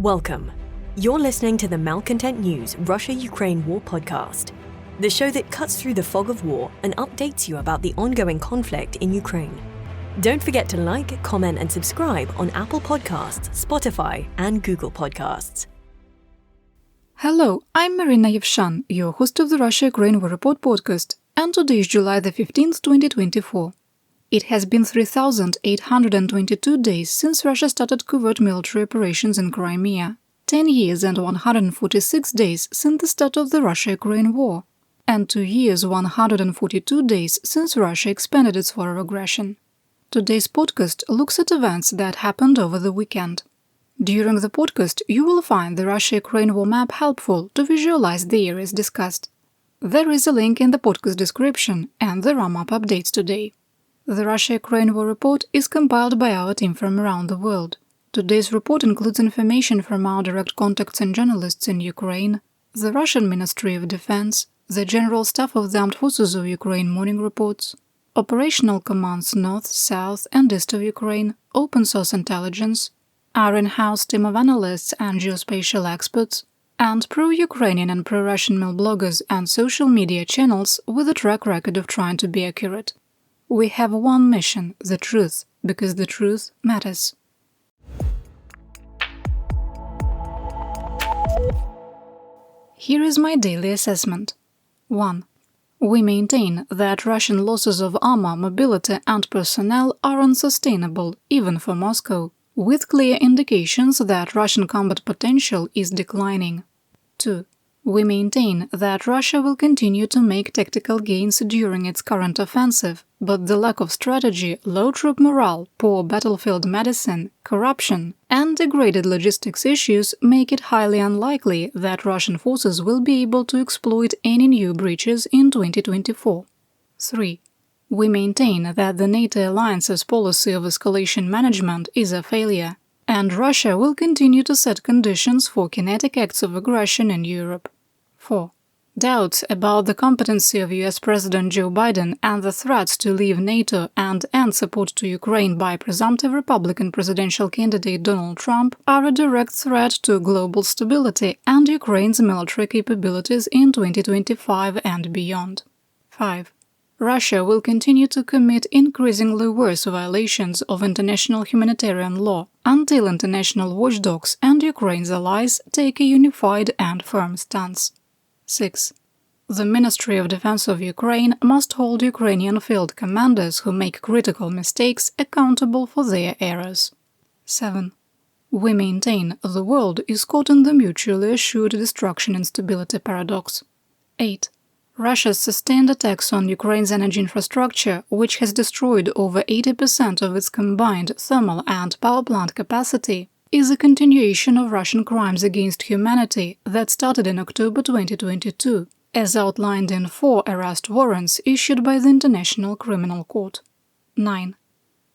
Welcome. You're listening to the Malcontent News Russia-Ukraine War podcast, the show that cuts through the fog of war and updates you about the ongoing conflict in Ukraine. Don't forget to like, comment, and subscribe on Apple Podcasts, Spotify, and Google Podcasts. Hello, I'm Marina Yevshan, your host of the Russia-Ukraine War Report podcast, and today is July the 15th, 2024. It has been 3,822 days since Russia started covert military operations in Crimea, 10 years and 146 days since the start of the Russia-Ukraine war, and 2 years 142 days since Russia expanded its war of aggression. Today's podcast looks at events that happened over the weekend. During the podcast, you will find the Russia-Ukraine war map helpful to visualize the areas discussed. There is a link in the podcast description, and there are map updates today. The Russia-Ukraine War Report is compiled by our team from around the world. Today's report includes information from our direct contacts and journalists in Ukraine, the Russian Ministry of Defense, the General Staff of the Armed Forces of Ukraine morning reports, operational commands north, south and east of Ukraine, open source intelligence, our in-house team of analysts and geospatial experts, and pro-Ukrainian and pro-Russian mail bloggers and social media channels with a track record of trying to be accurate. We have one mission, the truth, because the truth matters. Here is my daily assessment. 1. We maintain that Russian losses of armor, mobility and personnel are unsustainable, even for Moscow, with clear indications that Russian combat potential is declining. 2. We maintain that Russia will continue to make tactical gains during its current offensive, but the lack of strategy, low troop morale, poor battlefield medicine, corruption, and degraded logistics issues make it highly unlikely that Russian forces will be able to exploit any new breaches in 2024. 3. We maintain that the NATO alliance's policy of escalation management is a failure, and Russia will continue to set conditions for kinetic acts of aggression in Europe. 4. Doubts about the competency of US President Joe Biden and the threats to leave NATO and end support to Ukraine by presumptive Republican presidential candidate Donald Trump are a direct threat to global stability and Ukraine's military capabilities in 2025 and beyond. 5. Russia will continue to commit increasingly worse violations of international humanitarian law until international watchdogs and Ukraine's allies take a unified and firm stance. 6. The Ministry of Defense of Ukraine must hold Ukrainian field commanders who make critical mistakes accountable for their errors. 7. We maintain the world is caught in the mutually assured destruction and stability paradox. 8. Russia's sustained attacks on Ukraine's energy infrastructure, which has destroyed over 80% of its combined thermal and power plant capacity, is a continuation of Russian crimes against humanity that started in October 2022, as outlined in 4 arrest warrants issued by the International Criminal Court. 9.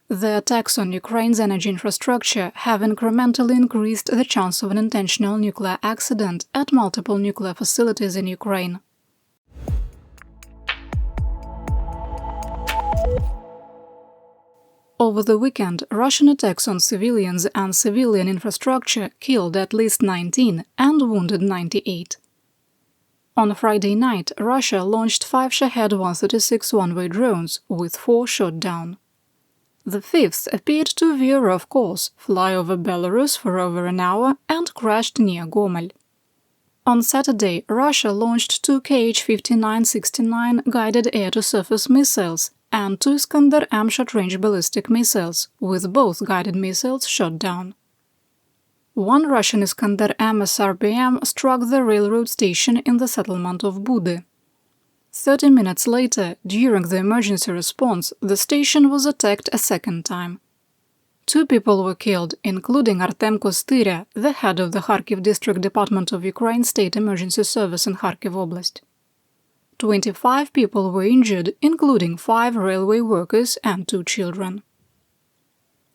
The attacks on Ukraine's energy infrastructure have incrementally increased the chance of an intentional nuclear accident at multiple nuclear facilities in Ukraine. Over the weekend, Russian attacks on civilians and civilian infrastructure killed at least 19 and wounded 98. On Friday night, Russia launched 5 Shahed-136 one-way drones, with 4 shot down. The 5th appeared to veer off course, fly over Belarus for over an hour, and crashed near Gomel. On Saturday, Russia launched 2 Kh-59-69 guided air-to-surface missiles and 2 Iskander-M short-range ballistic missiles, with both guided missiles shot down. 1 Russian Iskander-M SRBM struck the railroad station in the settlement of Budy. 30 minutes later, during the emergency response, the station was attacked a second time. 2 people were killed, including Artem Kostyrya, the head of the Kharkiv District Department of Ukraine State Emergency Service in Kharkiv Oblast. 25 people were injured, including 5 railway workers and 2 children.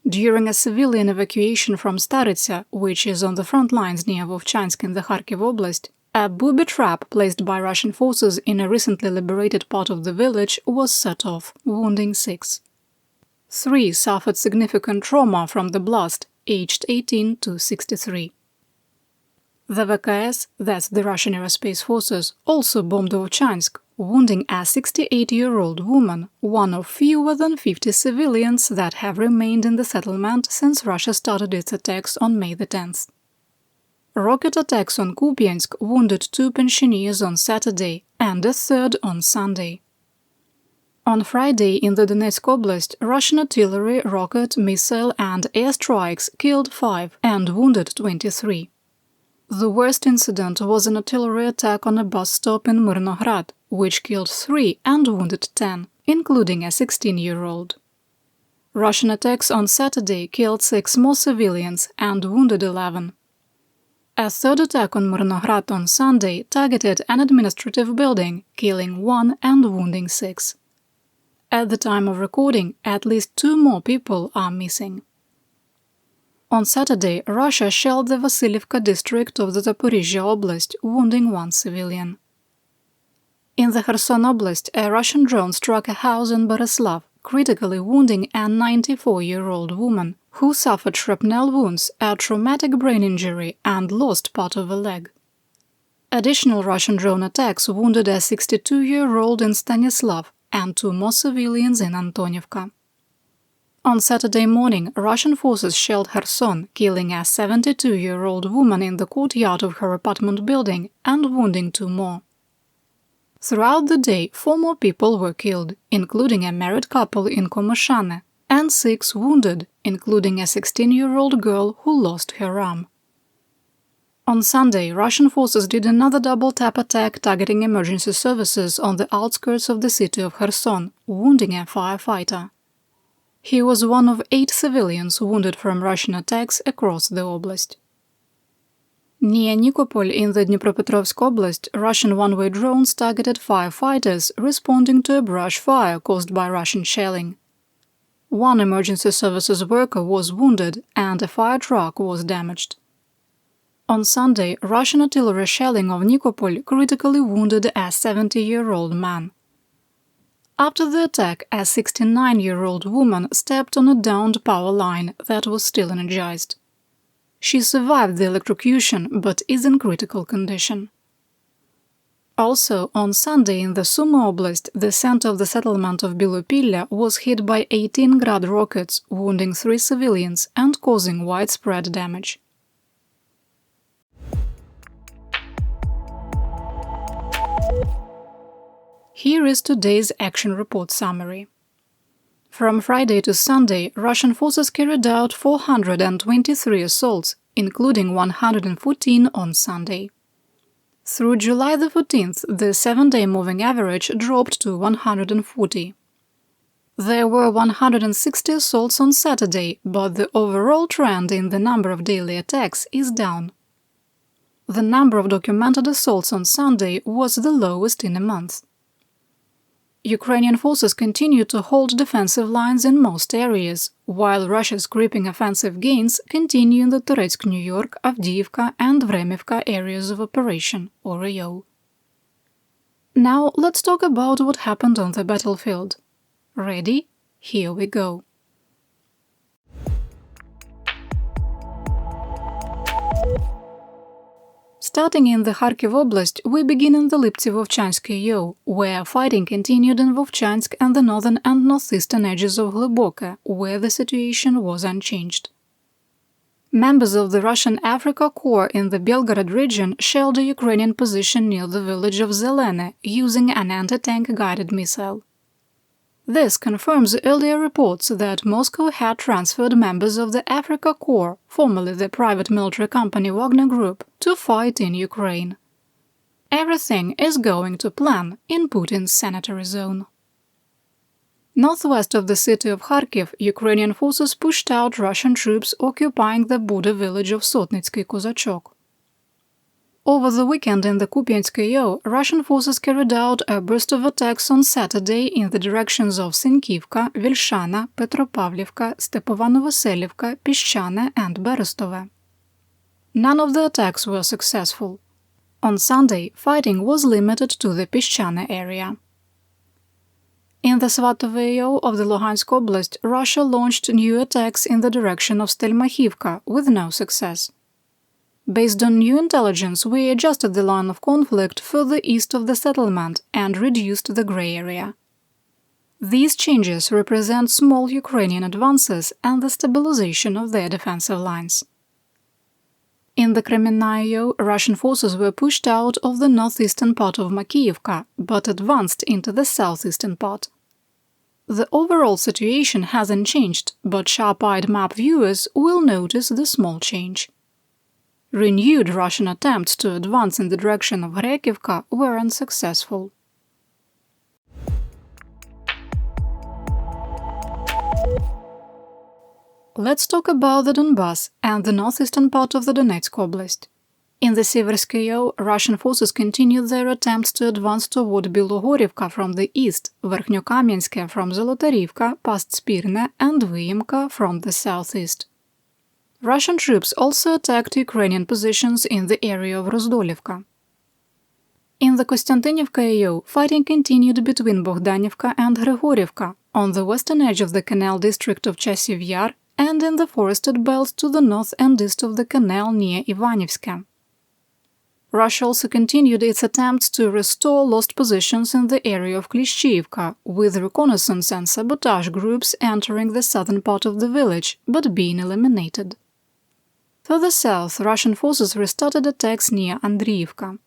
During a civilian evacuation from Staritsa, which is on the front lines near Vovchansk in the Kharkiv Oblast, a booby trap placed by Russian forces in a recently liberated part of the village was set off, wounding 6. 3 suffered significant trauma from the blast, aged 18 to 63. The VKS, that's the Russian Aerospace Forces, also bombed Vovchansk, wounding a 68-year-old woman, one of fewer than 50 civilians that have remained in the settlement since Russia started its attacks on May the 10th. Rocket attacks on Kupiansk wounded 2 pensioners on Saturday and a third on Sunday. On Friday in the Donetsk Oblast, Russian artillery, rocket, missile and airstrikes killed 5 and wounded 23. The worst incident was an artillery attack on a bus stop in Mirnograd, which killed 3 and wounded 10, including a 16-year-old. Russian attacks on Saturday killed 6 more civilians and wounded 11. A third attack on Mirnograd on Sunday targeted an administrative building, killing 1 and wounding 6. At the time of recording, at least 2 more people are missing. On Saturday, Russia shelled the Vasilivka district of the Zaporizhia Oblast, wounding 1 civilian. In the Kherson Oblast, a Russian drone struck a house in Boryslav, critically wounding a 94-year-old woman, who suffered shrapnel wounds, a traumatic brain injury, and lost part of a leg. Additional Russian drone attacks wounded a 62-year-old in Stanislav and 2 more civilians in Antonivka. On Saturday morning, Russian forces shelled Kherson, killing a 72-year-old woman in the courtyard of her apartment building and wounding 2 more. Throughout the day, 4 more people were killed, including a married couple in Komushane, and 6 wounded, including a 16-year-old girl who lost her arm. On Sunday, Russian forces did another double-tap attack targeting emergency services on the outskirts of the city of Kherson, wounding a firefighter. He was one of 8 civilians wounded from Russian attacks across the oblast. Near Nikopol in the Dnipropetrovsk Oblast, Russian one-way drones targeted firefighters responding to a brush fire caused by Russian shelling. 1 emergency services worker was wounded and a fire truck was damaged. On Sunday, Russian artillery shelling of Nikopol critically wounded a 70-year-old man. After the attack, a 69-year-old woman stepped on a downed power line that was still energized. She survived the electrocution but is in critical condition. Also, on Sunday in the Sumy Oblast, the center of the settlement of Bilopilya was hit by 18 Grad rockets, wounding 3 civilians and causing widespread damage. Here is today's action report summary. From Friday to Sunday, Russian forces carried out 423 assaults, including 114 on Sunday. Through July the 14th, the 7-day moving average dropped to 140. There were 160 assaults on Saturday, but the overall trend in the number of daily attacks is down. The number of documented assaults on Sunday was the lowest in a month. Ukrainian forces continue to hold defensive lines in most areas, while Russia's creeping offensive gains continue in the Toretsk, New York, Avdiivka and Vremivka areas of operation, OREO. Now let's talk about what happened on the battlefield. Ready? Here we go. Starting in the Kharkiv Oblast, we begin in the Liptsi-Vovchansk AO, where fighting continued in Vovchansk and the northern and northeastern edges of Hlyboke, where the situation was unchanged. Members of the Russian Africa Corps in the Belgorod region shelled a Ukrainian position near the village of Zelene using an anti-tank guided missile. This confirms earlier reports that Moscow had transferred members of the Africa Corps, formerly the private military company Wagner Group, to fight in Ukraine. Everything is going to plan in Putin's sanitary zone. Northwest of the city of Kharkiv, Ukrainian forces pushed out Russian troops occupying the border village of Sotnitsky Kozachok. Over the weekend in the Kupiansk AO, Russian forces carried out a burst of attacks on Saturday in the directions of Sinkivka, Vilshana, Petropavlivka, Stepovano-Vasilivka, Pishchane and Berestove. None of the attacks were successful. On Sunday, fighting was limited to the Pishchane area. In the Svatove AO of the Luhansk Oblast, Russia launched new attacks in the direction of Stelmachivka with no success. Based on new intelligence, we adjusted the line of conflict further east of the settlement and reduced the grey area. These changes represent small Ukrainian advances and the stabilization of their defensive lines. In the Kremennaio, Russian forces were pushed out of the northeastern part of Makiyivka, but advanced into the southeastern part. The overall situation hasn't changed, but sharp-eyed map viewers will notice the small change. Renewed Russian attempts to advance in the direction of Kharkivka were unsuccessful. Let's talk about the Donbass and the northeastern part of the Donetsk Oblast. In the Severskaya, Russian forces continued their attempts to advance toward Bilogorivka from the east, Verkhnyokamyansk from Zolotarivka past Spirne, and Vyimka from the southeast. Russian troops also attacked Ukrainian positions in the area of Rozdolivka. In the Kostantinivka, fighting continued between Bogdanivka and Grigorivka, on the western edge of the canal district of Chasiv Yar, and in the forested belt to the north and east of the canal near Ivanivska. Russia also continued its attempts to restore lost positions in the area of Klishchiivka, with reconnaissance and sabotage groups entering the southern part of the village, but being eliminated. Further south, Russian forces restarted attacks near Andriivka.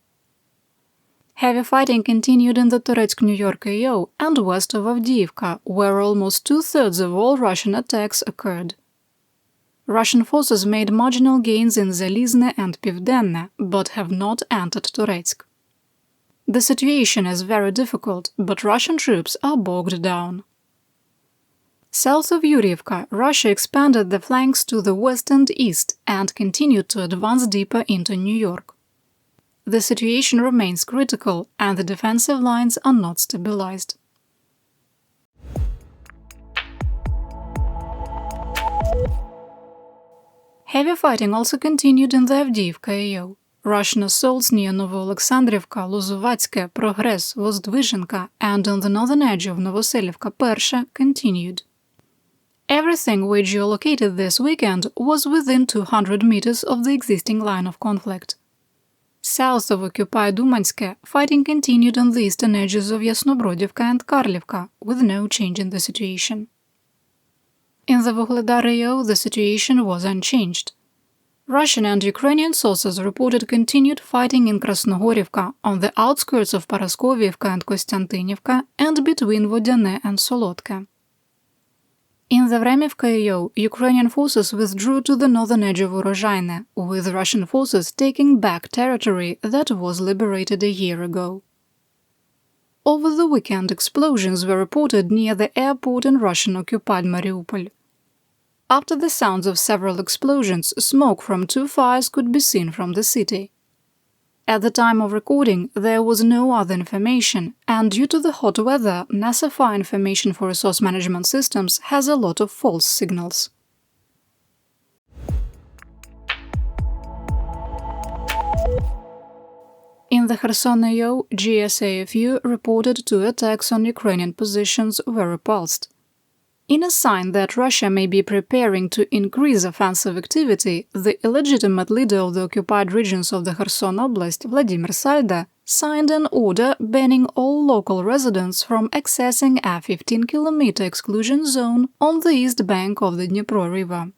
Heavy fighting continued in the Toretsk-New York AO and west of Avdiivka, where almost two-thirds of all Russian attacks occurred. Russian forces made marginal gains in Zalizne and Pivdenne, but have not entered Toretsk. The situation is very difficult, but Russian troops are bogged down. South of Yuriivka, Russia expanded the flanks to the west and east and continued to advance deeper into New York. The situation remains critical and the defensive lines are not stabilized. Heavy fighting also continued in the Avdiivka AO. Russian assaults near Novoalexandrivka, Lozovatske, Progress, Vozdvizhenka, and on the northern edge of Novoselivka, Purge continued. Everything we geolocated this weekend was within 200 meters of the existing line of conflict. South of occupied Umanske, fighting continued on the eastern edges of Yasnobrodivka and Karlivka, with no change in the situation. In the Vuhledar AO, the situation was unchanged. Russian and Ukrainian sources reported continued fighting in Krasnogorivka, on the outskirts of Paraskoviivka and Kostantinivka, and between Vodyane and Solodka. In the Vremivka AO, Ukrainian forces withdrew to the northern edge of Urozhaine, with Russian forces taking back territory that was liberated a year ago. Over the weekend, explosions were reported near the airport in Russian-occupied Mariupol. After the sounds of several explosions, smoke from two fires could be seen from the city. At the time of recording, there was no other information, and due to the hot weather, NASA Fire Information for Resource Management Systems has a lot of false signals. In the Kherson AO, GSAFU reported 2 attacks on Ukrainian positions were repulsed. In a sign that Russia may be preparing to increase offensive activity, the illegitimate leader of the occupied regions of the Kherson Oblast, Vladimir Salda, signed an order banning all local residents from accessing a 15-kilometer exclusion zone on the east bank of the Dnipro River.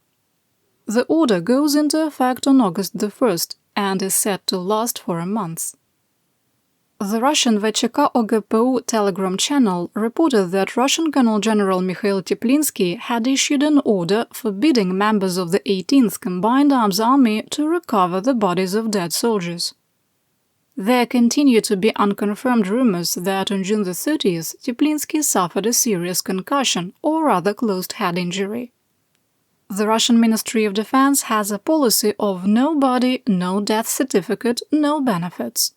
The order goes into effect on August 1st and is set to last for a month. The Russian VCK OGPU Telegram channel reported that Russian Colonel General Mikhail Teplinsky had issued an order forbidding members of the 18th Combined Arms Army to recover the bodies of dead soldiers. There continue to be unconfirmed rumors that on June 30th, Teplinsky suffered a serious concussion or other closed head injury. The Russian Ministry of Defense has a policy of no body, no death certificate, no benefits.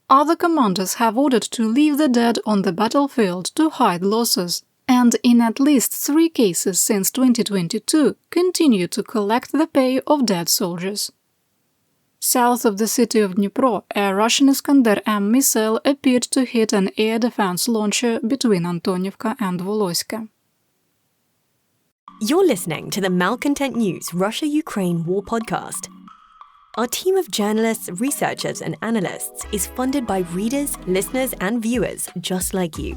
Other commanders have ordered to leave the dead on the battlefield to hide losses, and in at least 3 cases since 2022 continue to collect the pay of dead soldiers. South of the city of Dnipro, a Russian Iskander-M missile appeared to hit an air defense launcher between Antonivka and Voloska. You're listening to the Malcontent News Russia-Ukraine War Podcast. Our team of journalists, researchers, and analysts is funded by readers, listeners, and viewers just like you.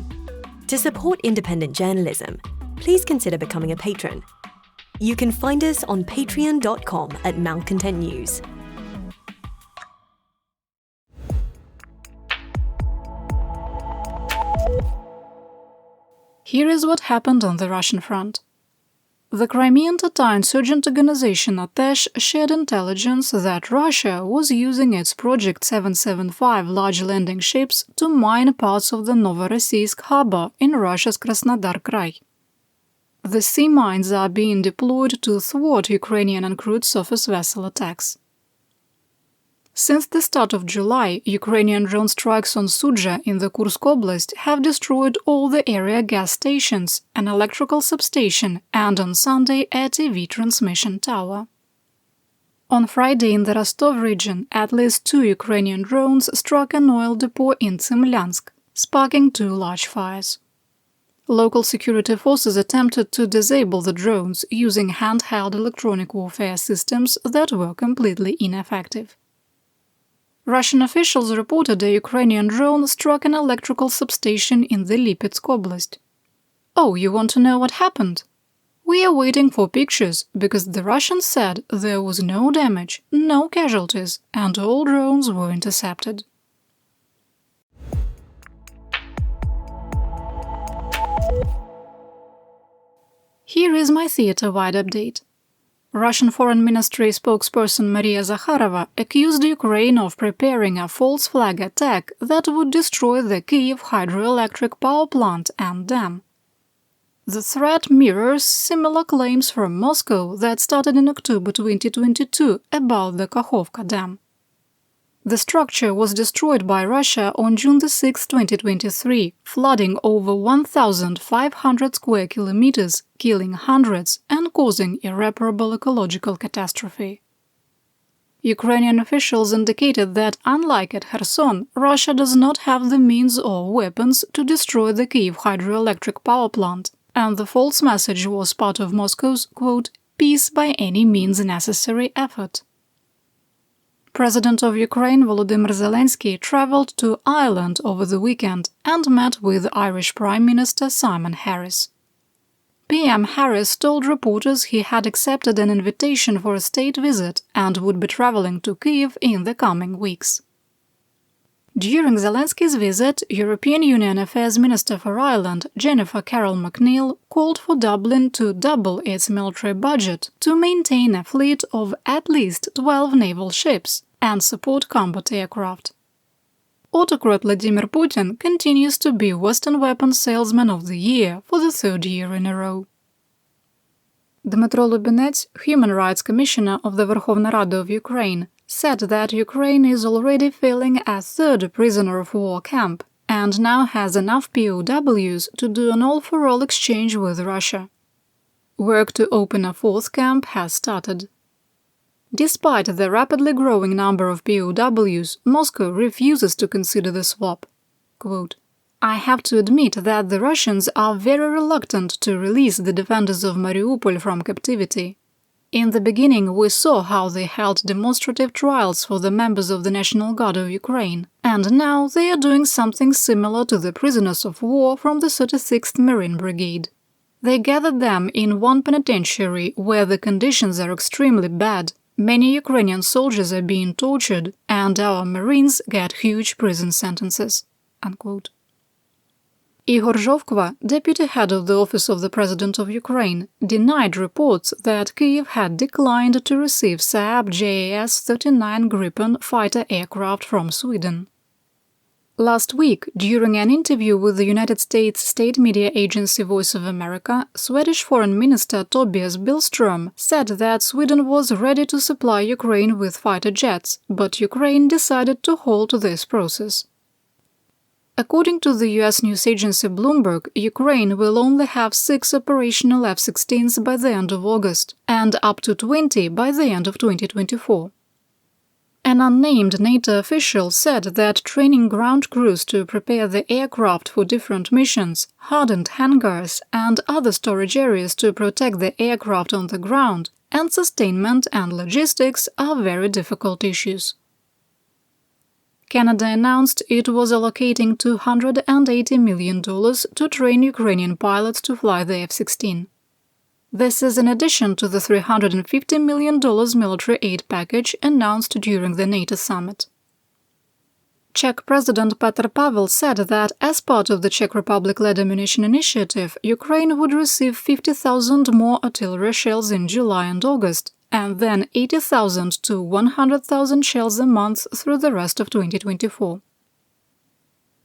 To support independent journalism, please consider becoming a patron. You can find us on patreon.com/malcontentnews. Here is what happened on the Russian front. The Crimean Tatar insurgent organization Atesh shared intelligence that Russia was using its Project 775 large landing ships to mine parts of the Novorossiysk harbor in Russia's Krasnodar Krai. The sea mines are being deployed to thwart Ukrainian uncrewed surface vessel attacks. Since the start of July, Ukrainian drone strikes on Sudzha in the Kursk Oblast have destroyed all the area gas stations, an electrical substation, and on Sunday a TV transmission tower. On Friday in the Rostov region, at least 2 Ukrainian drones struck an oil depot in Tsemlyansk, sparking 2 large fires. Local security forces attempted to disable the drones using handheld electronic warfare systems that were completely ineffective. Russian officials reported a Ukrainian drone struck an electrical substation in the Lipetsk Oblast. Oh, you want to know what happened? We are waiting for pictures because the Russians said there was no damage, no casualties, and all drones were intercepted. Here is my Theaterwide update. Russian Foreign Ministry spokesperson Maria Zakharova accused Ukraine of preparing a false flag attack that would destroy the Kyiv hydroelectric power plant and dam. The threat mirrors similar claims from Moscow that started in October 2022 about the Kakhovka dam. The structure was destroyed by Russia on June 6, 2023, flooding over 1,500 square kilometers, killing hundreds and causing irreparable ecological catastrophe. Ukrainian officials indicated that, unlike at Kherson, Russia does not have the means or weapons to destroy the Kyiv hydroelectric power plant, and the false message was part of Moscow's, quote, peace by any means necessary effort. President of Ukraine Volodymyr Zelensky traveled to Ireland over the weekend and met with Irish Prime Minister Simon Harris. PM Harris told reporters he had accepted an invitation for a state visit and would be traveling to Kyiv in the coming weeks. During Zelensky's visit, European Union Affairs Minister for Ireland Jennifer Carroll McNeill called for Dublin to double its military budget to maintain a fleet of at least 12 naval ships and support combat aircraft. Autocrat Vladimir Putin continues to be Western weapons salesman of the year for the 3rd year in a row. Dmytro Lubinets, Human Rights Commissioner of the Verkhovna Rada of Ukraine, said that Ukraine is already filling a 3rd prisoner of war camp and now has enough POWs to do an all-for-all exchange with Russia. Work to open a 4th camp has started. Despite the rapidly growing number of POWs, Moscow refuses to consider the swap. Quote, I have to admit that the Russians are very reluctant to release the defenders of Mariupol from captivity. In the beginning, we saw how they held demonstrative trials for the members of the National Guard of Ukraine, and now they are doing something similar to the prisoners of war from the 36th Marine Brigade. They gathered them in one penitentiary where the conditions are extremely bad. Many Ukrainian soldiers are being tortured, and our Marines get huge prison sentences. Unquote. Igor Zhovkva, deputy head of the Office of the President of Ukraine, denied reports that Kyiv had declined to receive Saab JAS-39 Gripen fighter aircraft from Sweden. Last week, during an interview with the United States state media agency Voice of America, Swedish Foreign Minister Tobias Billström said that Sweden was ready to supply Ukraine with fighter jets, but Ukraine decided to halt this process. According to the US news agency Bloomberg, Ukraine will only have 6 operational F-16s by the end of August, and up to 20 by the end of 2024. An unnamed NATO official said that training ground crews to prepare the aircraft for different missions, hardened hangars, and other storage areas to protect the aircraft on the ground, and sustainment and logistics are very difficult issues. Canada announced it was allocating $280 million to train Ukrainian pilots to fly the F-16. This is in addition to the $350 million military aid package announced during the NATO summit. Czech President Petr Pavel said that as part of the Czech Republic-led ammunition initiative, Ukraine would receive 50,000 more artillery shells in July and August, and then 80,000 to 100,000 shells a month through the rest of 2024.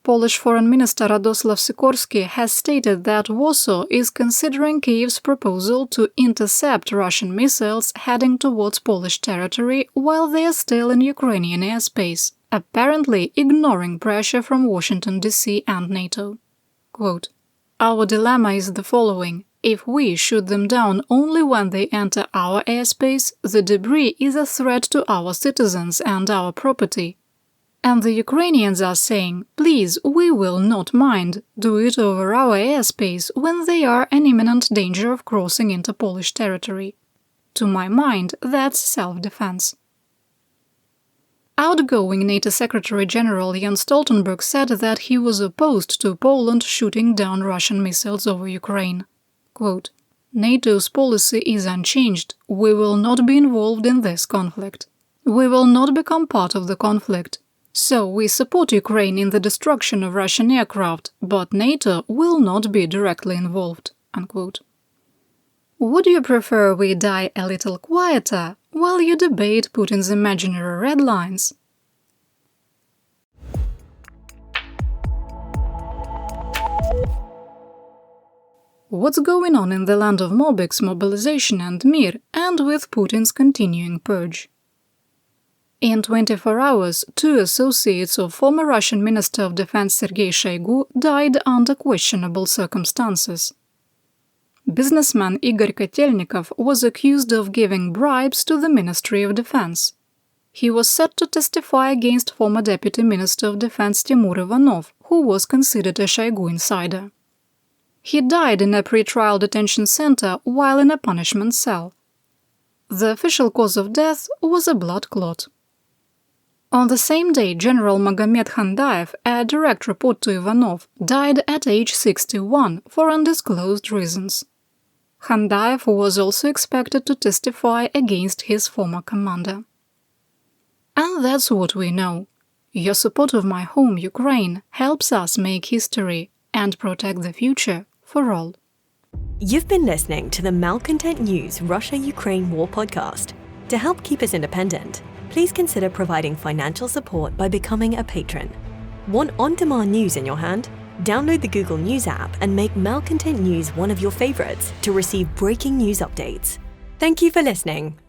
Polish Foreign Minister Radosław Sikorski has stated that Warsaw is considering Kyiv's proposal to intercept Russian missiles heading towards Polish territory while they are still in Ukrainian airspace, apparently ignoring pressure from Washington, D.C. and NATO. Quote, "Our dilemma is the following. If we shoot them down only when they enter our airspace, the debris is a threat to our citizens and our property. And the Ukrainians are saying, please, we will not mind, do it over our airspace when they are in imminent danger of crossing into Polish territory. To my mind, that's self-defense." Outgoing NATO Secretary-General Jens Stoltenberg said that he was opposed to Poland shooting down Russian missiles over Ukraine. Quote, "NATO's policy is unchanged. We will not be involved in this conflict. We will not become part of the conflict. So we support Ukraine in the destruction of Russian aircraft, but NATO will not be directly involved." Unquote. Would you prefer we die a little quieter while you debate Putin's imaginary red lines? What's going on in the land of Mobix, mobilization and Mir, and with Putin's continuing purge? In 24 hours, 2 associates of former Russian Minister of Defense Sergei Shoigu died under questionable circumstances. Businessman Igor Kotelnikov was accused of giving bribes to the Ministry of Defense. He was set to testify against former Deputy Minister of Defense Timur Ivanov, who was considered a Shoigu insider. He died in a pre-trial detention center while in a punishment cell. The official cause of death was a blood clot. On the same day, General Magomed Khandaev, a direct report to Ivanov, died at age 61 for undisclosed reasons. Khandaev was also expected to testify against his former commander. And that's what we know. Your support of my home, Ukraine, helps us make history and protect the future for all. You've been listening to the Malcontent News Russia-Ukraine War podcast. To help keep us independent, please consider providing financial support by becoming a patron. Want on-demand news in your hand? Download the Google News app and make Malcontent News one of your favorites to receive breaking news updates. Thank you for listening.